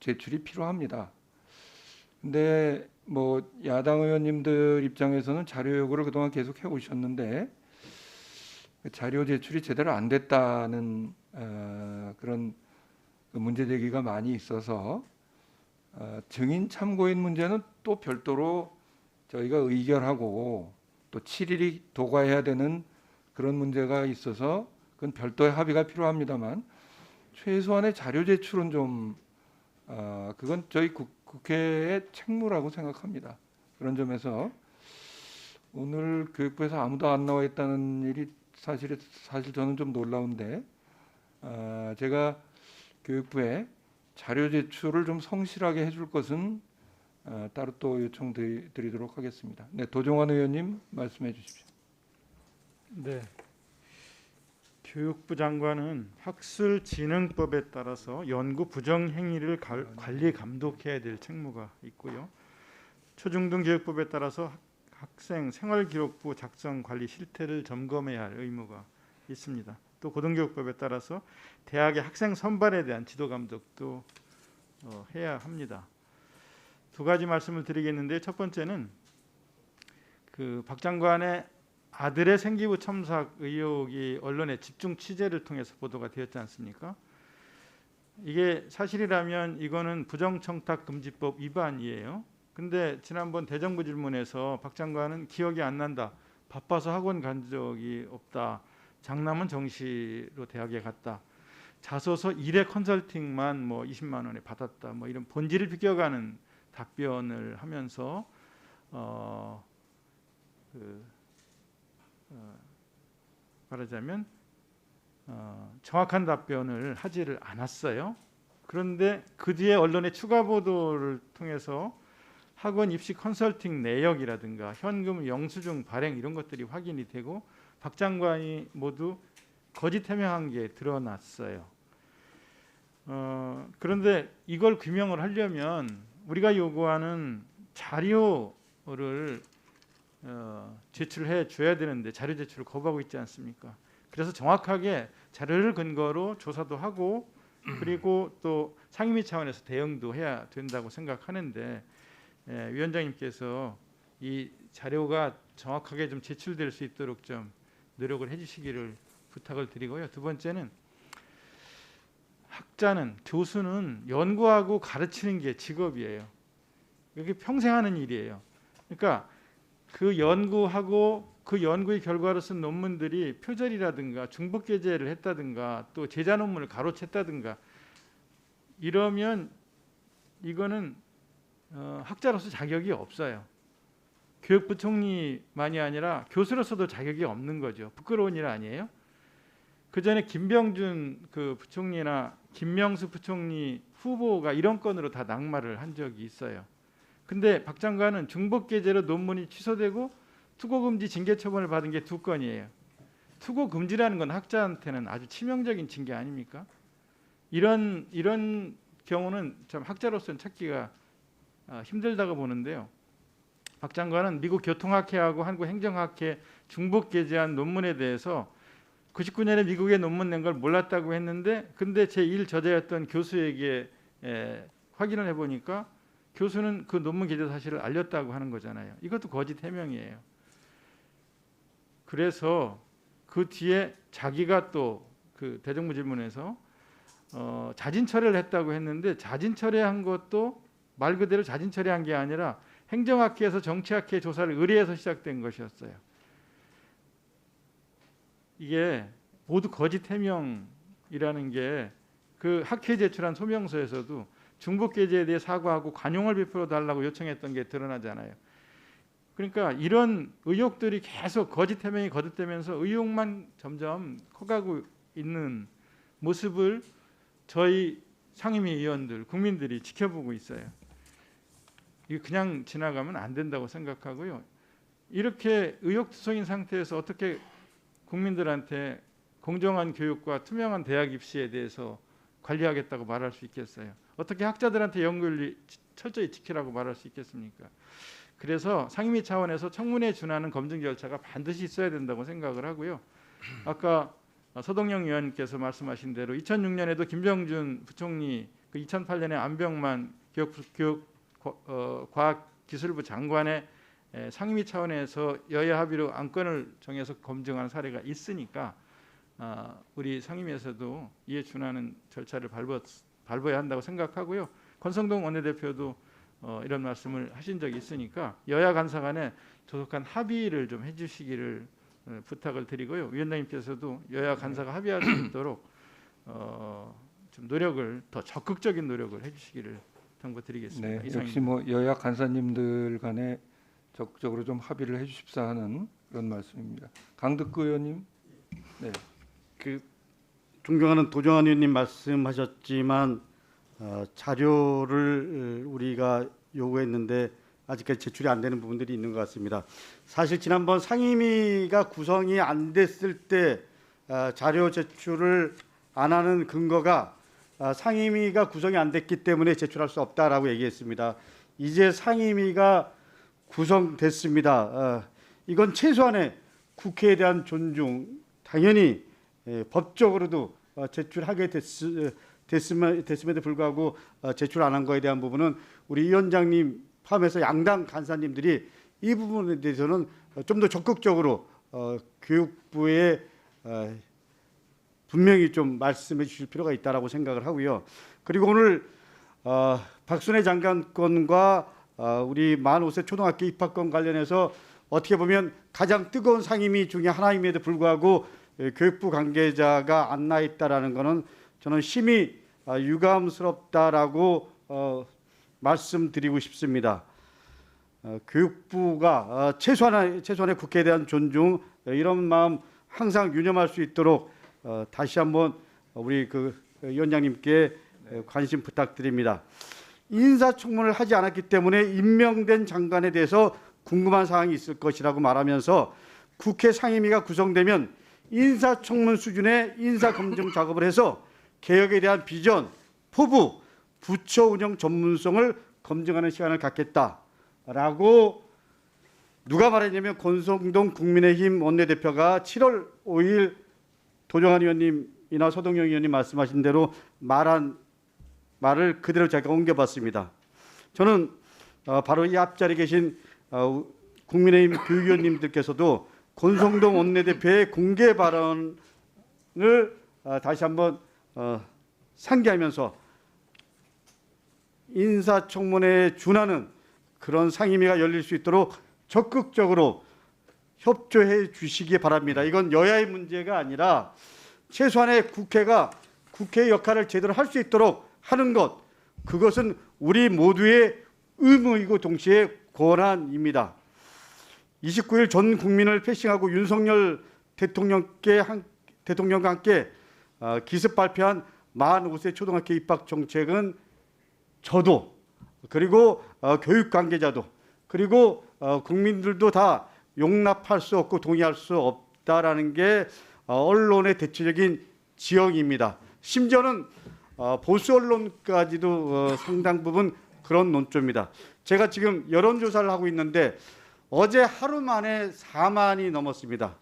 제출이 필요합니다. 근데 뭐 야당 의원님들 입장에서는 자료 요구를 그동안 계속 해오셨는데 자료 제출이 제대로 안 됐다는 그런 문제 제기가 많이 있어서 증인 참고인 문제는 또 별도로 저희가 의결하고 또 7일이 도과해야 되는 그런 문제가 있어서 그건 별도의 합의가 필요합니다만, 최소한의 자료 제출은 좀 그건 저희 국회의 책무라고 생각합니다. 그런 점에서 오늘 교육부에서 아무도 안 나와 있다는 일이 사실 저는 좀 놀라운데, 제가 교육부에 자료 제출을 좀 성실하게 해줄 것은 따로 또 요청드리도록 하겠습니다. 네, 도종환 의원님 말씀해 주십시오. 네. 교육부 장관은 학술진흥법에 따라서 연구 부정 행위를 관리 감독해야 될 책무가 있고요. 초중등교육법에 따라서 학생 생활기록부 작성 관리 실태를 점검해야 할 의무가 있습니다. 또 고등교육법에 따라서 대학의 학생 선발에 대한 지도 감독도 해야 합니다. 두 가지 말씀을 드리겠는데, 첫 번째는 그 박 장관의 아들의 생기부 첨삭 의혹이 언론의 집중 취재를 통해서 보도가 되었지 않습니까? 이게 사실이라면 이거는 부정청탁금지법 위반이에요. 근데 지난번 대정부 질문에서 박 장관은 기억이 안 난다, 바빠서 학원 간 적이 없다, 장남은 정시로 대학에 갔다, 자소서 일회 컨설팅만 뭐 20만 원에 받았다, 뭐 이런 본질을 비껴가는 답변을 하면서 말하자면 정확한 답변을 하지를 않았어요. 그런데 그 뒤에 언론의 추가 보도를 통해서 학원 입시 컨설팅 내역이라든가 현금 영수증 발행 이런 것들이 확인이 되고 박 장관이 모두 거짓 해명한 게 드러났어요. 그런데 이걸 규명을 하려면 우리가 요구하는 자료를 제출해 줘야 되는데 자료 제출을 거부하고 있지 않습니까? 그래서 정확하게 자료를 근거로 조사도 하고 그리고 또 상임위 차원에서 대응도 해야 된다고 생각하는데, 위원장님께서 이 자료가 정확하게 좀 제출될 수 있도록 좀 노력을 해주시기를 부탁을 드리고요. 두 번째는 학자는, 교수는 연구하고 가르치는 게 직업이에요. 이게 평생 하는 일이에요. 그러니까 그 연구하고 그 연구의 결과로 쓴 논문들이 표절이라든가 중복게재를 했다든가 또 제자 논문을 가로챘다든가 이러면 이거는 학자로서 자격이 없어요. 교육부총리만이 아니라 교수로서도 자격이 없는 거죠. 부끄러운 일 아니에요? 그 전에 김병준 그 부총리나 김명수 부총리 후보가 이런 건으로 다 낙마를 한 적이 있어요. 근데 박 장관은 중복게재로 논문이 취소되고 투고금지 징계 처분을 받은 게 2건이에요. 투고금지라는 건 학자한테는 아주 치명적인 징계 아닙니까? 이런 경우는 참 학자로서는 찾기가 힘들다고 보는데요. 박 장관은 미국 교통학회하고 한국 행정학회 중복게재한 논문에 대해서 99년에 미국에 논문 낸 걸 몰랐다고 했는데, 근데 제1 저자였던 교수에게 확인을 해보니까 교수는 그 논문 게재 사실을 알렸다고 하는 거잖아요. 이것도 거짓 해명이에요. 그래서 그 뒤에 자기가 또 그 대정부 질문에서 자진 철회를 했다고 했는데, 자진 철회한 것도 말 그대로 자진 철회한 게 아니라 행정학회에서 정치학회 조사를 의뢰해서 시작된 것이었어요. 이게 모두 거짓 해명이라는 게 그 학회에 제출한 소명서에서도 중복게재에 대해 사과하고 관용을 베풀어 달라고 요청했던 게 드러나잖아요. 그러니까 이런 의혹들이 계속 거짓 해명이 거듭되면서 의혹만 점점 커가고 있는 모습을 저희 상임위 의원들, 국민들이 지켜보고 있어요. 이거 그냥 지나가면 안 된다고 생각하고요. 이렇게 의혹투성인 상태에서 어떻게 국민들한테 공정한 교육과 투명한 대학 입시에 대해서 관리하겠다고 말할 수 있겠어요? 어떻게 학자들한테 연구윤리 철저히 지키라고 말할 수 있겠습니까? 그래서 상임위 차원에서 청문회에 준하는 검증 절차가 반드시 있어야 된다고 생각을 하고요. 아까 서동영 의원께서 말씀하신 대로 2006년에도 김병준 부총리, 그 2008년에 안병만 과학기술부 장관의 상임위 차원에서 여야 합의로 안건을 정해서 검증한 사례가 있으니까 우리 상임위에서도 이에 준하는 절차를 밟아야 한다고 생각하고요. 권성동 원내대표도 이런 말씀을 하신 적이 있으니까 여야 간사 간에 조속한 합의를 좀 해주시기를 부탁을 드리고요. 위원장님께서도 여야 간사가 합의할 수 있도록 좀 노력을, 더 적극적인 노력을 해주시기를 당부드리겠습니다. 네, 역시 뭐 여야 간사님들 간에 적극적으로 좀 합의를 해주십사 하는 그런 말씀입니다. 강덕구 의원님. 네. 그 존경하는 도종환 의원님 말씀하셨지만 자료를 우리가 요구했는데 아직까지 제출이 안 되는 부분들이 있는 것 같습니다. 사실 지난번 상임위가 구성이 안 됐을 때 자료 제출을 안 하는 근거가 상임위가 구성이 안 됐기 때문에 제출할 수 없다라고 얘기했습니다. 이제 상임위가 구성됐습니다. 이건 최소한의 국회에 대한 존중, 당연히 법적으로도 제출하게 됐음에도 불구하고 제출 안 한 거에 대한 부분은 우리 위원장님 포함해서 양당 간사님들이 이 부분에 대해서는 좀 더 적극적으로 교육부에 분명히 좀 말씀해 주실 필요가 있다라고 생각을 하고요. 그리고 오늘 박순애 장관 건과 우리 만 5세 초등학교 입학권 관련해서 어떻게 보면 가장 뜨거운 상임위 중에 하나임에도 불구하고 교육부 관계자가 안 나 있다라는 것은 저는 심히 유감스럽다라고 말씀드리고 싶습니다. 교육부가 최소한의 국회에 대한 존중 이런 마음 항상 유념할 수 있도록 다시 한번 우리 위원장님께 관심 부탁드립니다. 인사청문을 하지 않았기 때문에 임명된 장관에 대해서 궁금한 사항이 있을 것이라고 말하면서 국회 상임위가 구성되면 인사청문 수준의 인사검증 작업을 해서 개혁에 대한 비전, 포부, 부처 운영 전문성을 검증하는 시간을 갖겠다라고 누가 말했냐면 권성동 국민의힘 원내대표가 7월 5일 도정환 의원님이나 서동영 의원님 말씀하신 대로 말한 말을 그대로 제가 옮겨봤습니다. 저는 바로 이 앞자리에 계신 국민의힘 교육위원님들께서도 권성동 원내대표의 공개 발언을 다시 한번 상기하면서 인사청문회에 준하는 그런 상임위가 열릴 수 있도록 적극적으로 협조해 주시기 바랍니다. 이건 여야의 문제가 아니라 최소한의 국회가 국회의 역할을 제대로 할 수 있도록 하는 것, 그것은 우리 모두의 의무이고 동시에 권한입니다. 29일 전 국민을 패싱하고 윤석열 대통령과 함께 기습 발표한 만 5세 초등학교 입학 정책은 저도 그리고 교육 관계자도 그리고 국민들도 다 용납할 수 없고 동의할 수 없다라는 게 언론의 대체적인 지형입니다. 심지어는 보수 언론까지도 상당 부분 그런 논조입니다. 제가 지금 여론조사를 하고 있는데 어제 하루 만에 4만이 넘었습니다.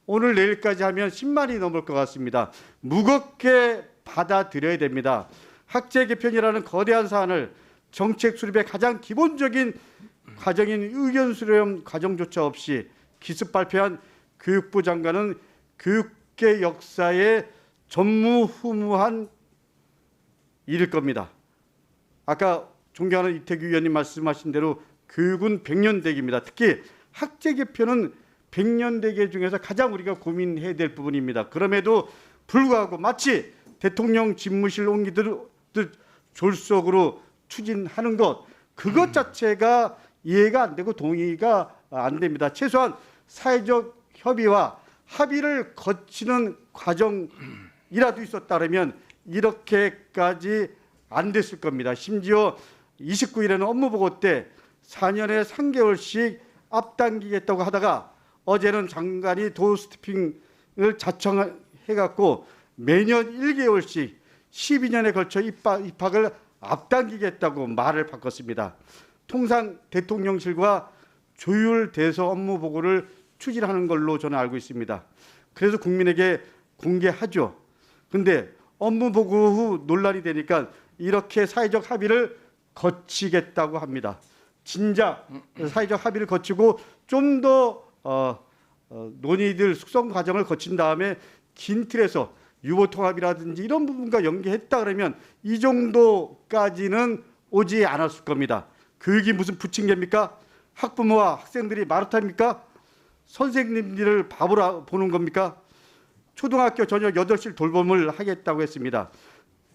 오늘 내일까지 하면 10만이 넘을 것 같습니다. 무겁게 받아들여야 됩니다. 학제 개편이라는 거대한 사안을 정책 수립의 가장 기본적인 과정인 의견 수렴 과정조차 없이 기습 발표한 교육부 장관은 교육계 역사에 전무후무한 일일 겁니다. 아까 존경하는 이태규 의원님 말씀하신 대로 교육은 백년대계입니다. 특히 학제 개편은 백년대계 중에서 가장 우리가 고민해야 될 부분입니다. 그럼에도 불구하고 마치 대통령 집무실 옮기듯 졸속으로 추진하는 것, 그것 자체가 이해가 안 되고 동의가 안 됩니다. 최소한 사회적 협의와 합의를 거치는 과정이라도 있었다면 이렇게까지 안 됐을 겁니다. 심지어 29일에는 업무보고 때 4년에 3개월씩 앞당기겠다고 하다가 어제는 장관이 도스태핑을 자청해갖고 매년 1개월씩 12년에 걸쳐 입학을 앞당기겠다고 말을 바꿨습니다. 통상 대통령실과 조율돼서 업무 보고를 추진하는 걸로 저는 알고 있습니다. 그래서 국민에게 공개하죠. 근데 업무 보고 후 논란이 되니까 이렇게 사회적 합의를 거치겠다고 합니다. 진작 사회적 합의를 거치고 좀 더 논의들 숙성 과정을 거친 다음에 긴 틀에서 유보통합이라든지 이런 부분과 연계했다 그러면 이 정도까지는 오지 않았을 겁니다. 교육이 무슨 부침개입니까? 학부모와 학생들이 마루타입니까? 선생님들을 바보로 보는 겁니까? 초등학교 저녁 8시 돌봄을 하겠다고 했습니다.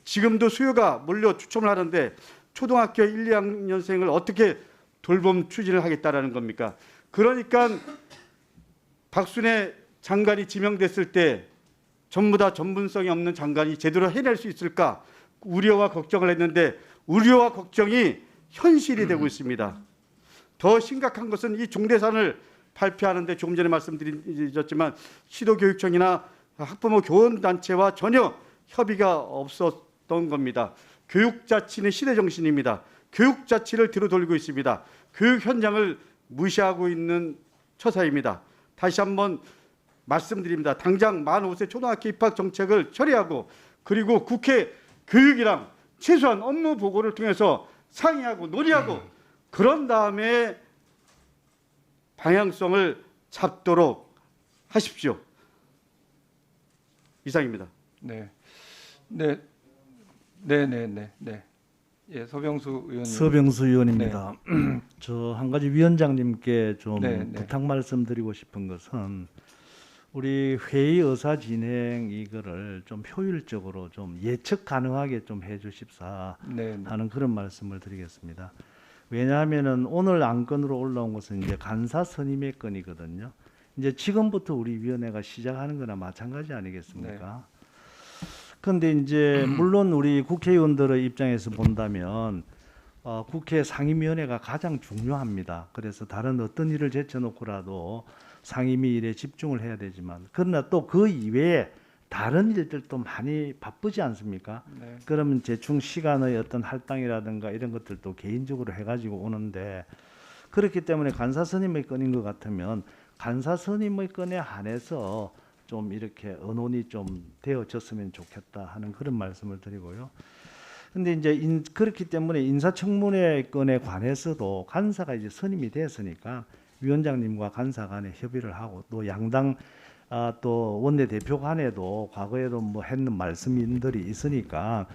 지금도 수요가 몰려 추첨을 하는데 초등학교 1, 2학년생을 어떻게 돌봄 추진을 하겠다라는 겁니까? 그러니까 박순애 장관이 지명됐을 때 전부 다 전문성이 없는 장관이 제대로 해낼 수 있을까? 우려와 걱정을 했는데 우려와 걱정이 현실이 되고 있습니다. 더 심각한 것은 이 종대산을 발표하는데 조금 전에 말씀드렸지만 시도교육청이나 학부모 교원단체와 전혀 협의가 없었던 겁니다. 교육자치는 시대정신입니다. 교육자치를 뒤로 돌리고 있습니다. 교육 현장을 무시하고 있는 처사입니다. 다시 한번 말씀드립니다. 당장 만 5세 초등학교 입학 정책을 처리하고 그리고 국회 교육이랑 최소한 업무 보고를 통해서 상의하고 논의하고 그런 다음에 방향성을 잡도록 하십시오. 이상입니다. 네. 예, 서병수 의원님. 서병수 의원입니다. 저 한 가지 위원장님께 좀 네. 부탁 말씀드리고 싶은 것은 우리 회의 의사 진행 이거를 좀 효율적으로 좀 예측 가능하게 좀 해주십사 하는 그런 말씀을 드리겠습니다. 왜냐하면은 오늘 안건으로 올라온 것은 이제 간사 선임의 건이거든요. 이제 지금부터 우리 위원회가 시작하는 거나 마찬가지 아니겠습니까? 그런데 이제 물론 우리 국회의원들의 입장에서 본다면 국회 상임위원회가 가장 중요합니다. 그래서 다른 어떤 일을 제쳐놓고라도 상임위 일에 집중을 해야 되지만 그러나 또 그 이외에 다른 일들도 많이 바쁘지 않습니까? 네. 그러면 대충 시간의 어떤 할당이라든가 이런 것들도 개인적으로 해가지고 오는데 그렇기 때문에 간사 선임의 건인 것 같으면 간사 선임의 건에 한해서 좀 이렇게 언론이 좀 되어졌으면 좋겠다 하는 그런 말씀을 드리고요. 근데 이제 그렇기 때문에 인사청문회 건에 관해서도 간사가 이제 선임이 됐으니까 위원장님과 간사 간에 협의를 하고 또 양당 또 원내대표 간에도 과거에도 뭐 했는 말씀들이 있으니까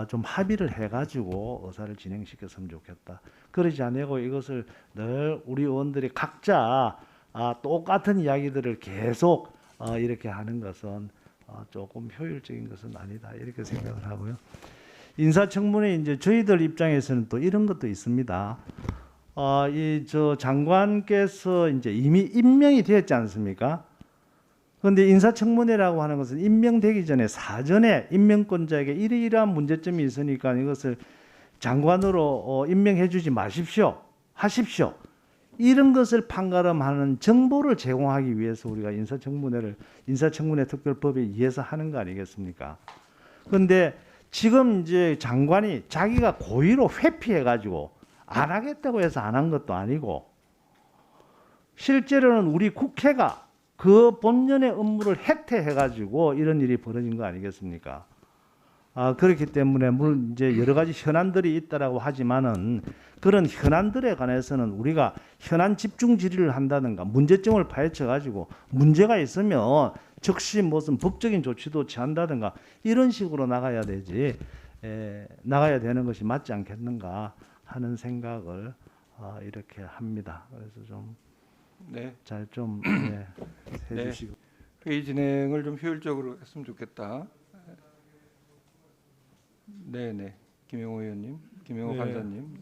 좀 합의를 해가지고 의사를 진행시켰으면 좋겠다. 그러지 않고 이것을 늘 우리 의원들이 각자 똑같은 이야기들을 계속 이렇게 하는 것은 조금 효율적인 것은 아니다 이렇게 생각을 하고요. 인사청문회 이제 저희들 입장에서는 또 이런 것도 있습니다. 이 저 장관께서 이제 이미 임명이 되었지 않습니까? 그런데 인사청문회라고 하는 것은 임명되기 전에 사전에 임명권자에게 이러이러한 문제점이 있으니까 이것을 장관으로 임명해주지 마십시오, 하십시오. 이런 것을 판가름하는 정보를 제공하기 위해서 우리가 인사청문회 특별법에 의해서 하는 거 아니겠습니까? 그런데 지금 이제 장관이 자기가 고의로 회피해가지고 안 하겠다고 해서 안 한 것도 아니고 실제로는 우리 국회가 그 본연의 업무를 해태해가지고 이런 일이 벌어진 거 아니겠습니까? 그렇기 때문에 물론 이제 여러 가지 현안들이 있다라고 하지만은 그런 현안들에 관해서는 우리가 현안 집중 질의를 한다든가 문제점을 파헤쳐가지고 문제가 있으면 즉시 무슨 법적인 조치도 취한다든가 이런 식으로 나가야 되지 나가야 되는 것이 맞지 않겠는가 하는 생각을 이렇게 합니다. 그래서 좀 잘 좀 해주시고 회의 진행을 좀 효율적으로 했으면 좋겠다. 김영호 의원님, 김영호 간사님.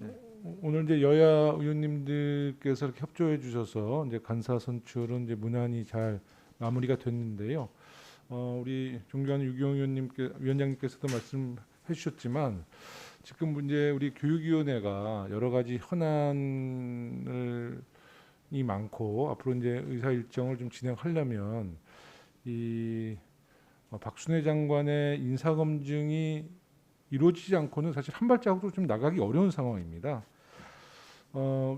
오늘 이제 여야 의원님들께서 이렇게 협조해 주셔서 이제 간사 선출은 이제 무난히 잘 마무리가 됐는데요. 우리 존경하는 유기용 위원장님께서도 말씀해 주셨지만 지금 이제 우리 교육위원회가 여러 가지 현안이 많고 앞으로 이제 의사 일정을 좀 진행하려면 이 박순애 장관의 인사 검증이 이루어지지 않고는 사실 한 발자국도 좀 나가기 어려운 상황입니다.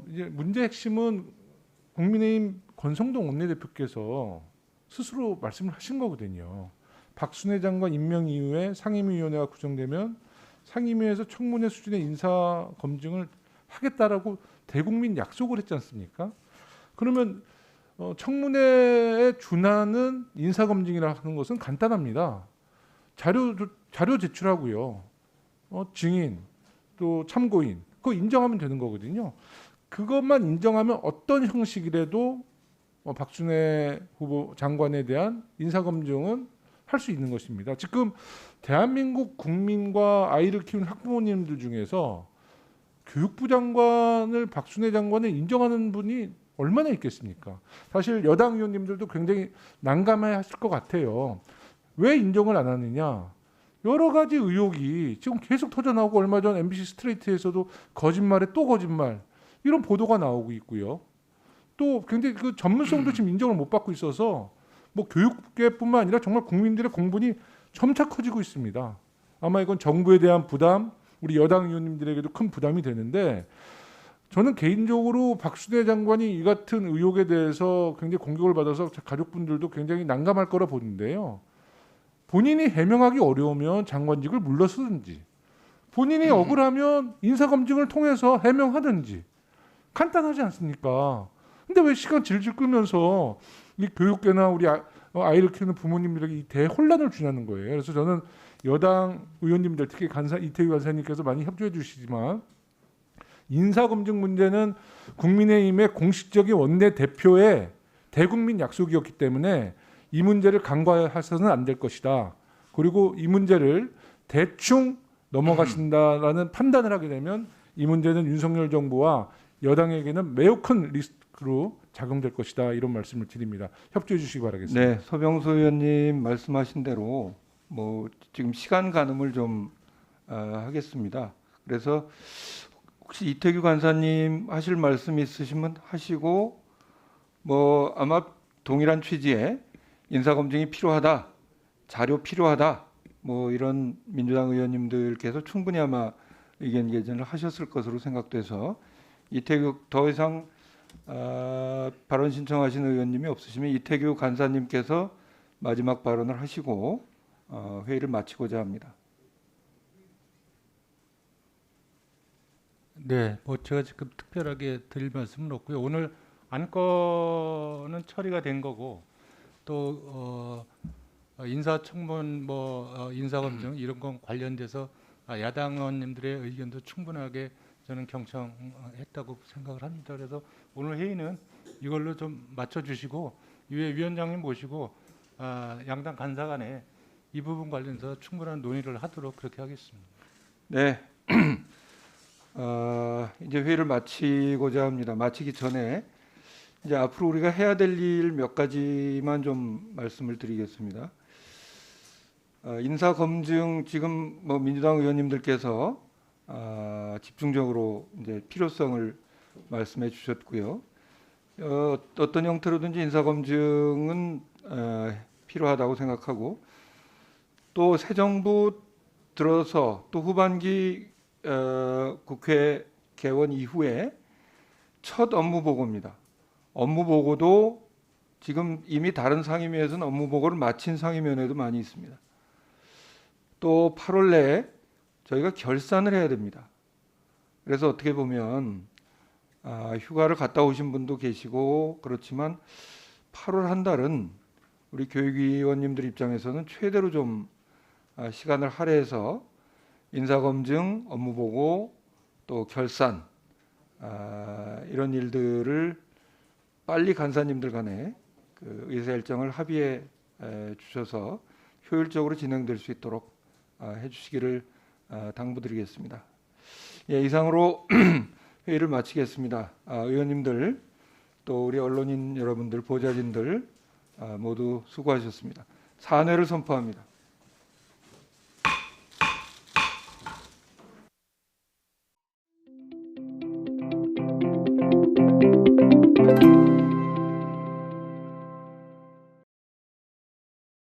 이제 문제 핵심은 국민의힘 권성동 원내대표께서 스스로 말씀을 하신 거거든요. 박순애 장관 임명 이후에 상임위원회가 구성되면 상임위에서 청문회 수준의 인사 검증을 하겠다라고 대국민 약속을 했지 않습니까? 그러면 청문회에 준하는 인사 검증이라 하는 것은 간단합니다. 자료 제출하고요. 증인 또 참고인 그거 인정하면 되는 거거든요. 그것만 인정하면 어떤 형식이라도 박순애 후보 장관에 대한 인사검증은 할 수 있는 것입니다. 지금 대한민국 국민과 아이를 키우는 학부모님들 중에서 교육부 장관을 박순애 장관을 인정하는 분이 얼마나 있겠습니까? 사실 여당 의원님들도 굉장히 난감해하실 것 같아요. 왜 인정을 안 하느냐? 여러 가지 의혹이 지금 계속 터져나오고 얼마 전 MBC 스트레이트에서도 거짓말에 또 거짓말 이런 보도가 나오고 있고요. 또 굉장히 그 전문성도 지금 인정을 못 받고 있어서 뭐 교육계뿐만 아니라 정말 국민들의 공분이 점차 커지고 있습니다. 아마 이건 정부에 대한 부담, 우리 여당 의원님들에게도 큰 부담이 되는데 저는 개인적으로 박순애 장관이 이 같은 의혹에 대해서 굉장히 공격을 받아서 가족분들도 굉장히 난감할 거라 보는데요. 본인이 해명하기 어려우면 장관직을 물러서든지 본인이 억울하면 인사검증을 통해서 해명하든지 간단하지 않습니까? 근데 왜 시간 질질 끌면서 이 교육계나 우리 아이를 키우는 부모님들에게 이 대혼란을 주냐는 거예요. 그래서 저는 여당 의원님들 특히 이태규 간사님께서 많이 협조해 주시지만 인사검증 문제는 국민의힘의 공식적인 원내대표의 대국민 약속이었기 때문에 이 문제를 간과해서는 안 될 것이다. 그리고 이 문제를 대충 넘어가신다라는 판단을 하게 되면 이 문제는 윤석열 정부와 여당에게는 매우 큰 리스크로 작용될 것이다. 이런 말씀을 드립니다. 협조해 주시기 바라겠습니다. 네, 서병수 의원님 말씀하신 대로 뭐 지금 시간 가늠을 좀 하겠습니다. 그래서 혹시 이태규 간사님 하실 말씀 있으시면 하시고 뭐 아마 동일한 취지의 인사검증이 필요하다, 자료 필요하다 뭐 이런 민주당 의원님들께서 충분히 아마 의견 개진을 하셨을 것으로 생각돼서 이태규 더 이상 발언 신청하신 의원님이 없으시면 이태규 간사님께서 마지막 발언을 하시고 회의를 마치고자 합니다. 네, 뭐 제가 지금 특별하게 드릴 말씀은 없고요. 오늘 안건은 처리가 된 거고 또 인사청문 인사검증 이런 건 관련돼서 야당 의원님들의 의견도 충분하게 저는 경청했다고 생각을 합니다. 그래서 오늘 회의는 이걸로 좀 맞춰주시고 이후에 위원장님 모시고 양당 간사 간에 이 부분 관련해서 충분한 논의를 하도록 그렇게 하겠습니다. 네, 이제 회의를 마치고자 합니다. 마치기 전에 이제 앞으로 우리가 해야 될 일 몇 가지만 좀 말씀을 드리겠습니다. 인사검증 지금 뭐 민주당 의원님들께서 집중적으로 이제 필요성을 말씀해 주셨고요. 어떤 형태로든지 인사검증은 필요하다고 생각하고 또 새 정부 들어서 또 후반기 국회 개원 이후에 첫 업무 보고입니다. 업무 보고도 지금 이미 다른 상임위에서는 업무 보고를 마친 상임위원회도 많이 있습니다. 또 8월 내에 저희가 결산을 해야 됩니다. 그래서 어떻게 보면 휴가를 갔다 오신 분도 계시고 그렇지만 8월 한 달은 우리 교육위원님들 입장에서는 최대로 좀 시간을 할애해서 인사검증, 업무보고, 또 결산 이런 일들을 빨리 간사님들 간에 그 의사일정을 합의해 주셔서 효율적으로 진행될 수 있도록 해주시기를 당부드리겠습니다. 예, 이상으로 회의를 마치겠습니다. 의원님들 또 우리 언론인 여러분들, 보좌진들 모두 수고하셨습니다. 사퇴를 선포합니다.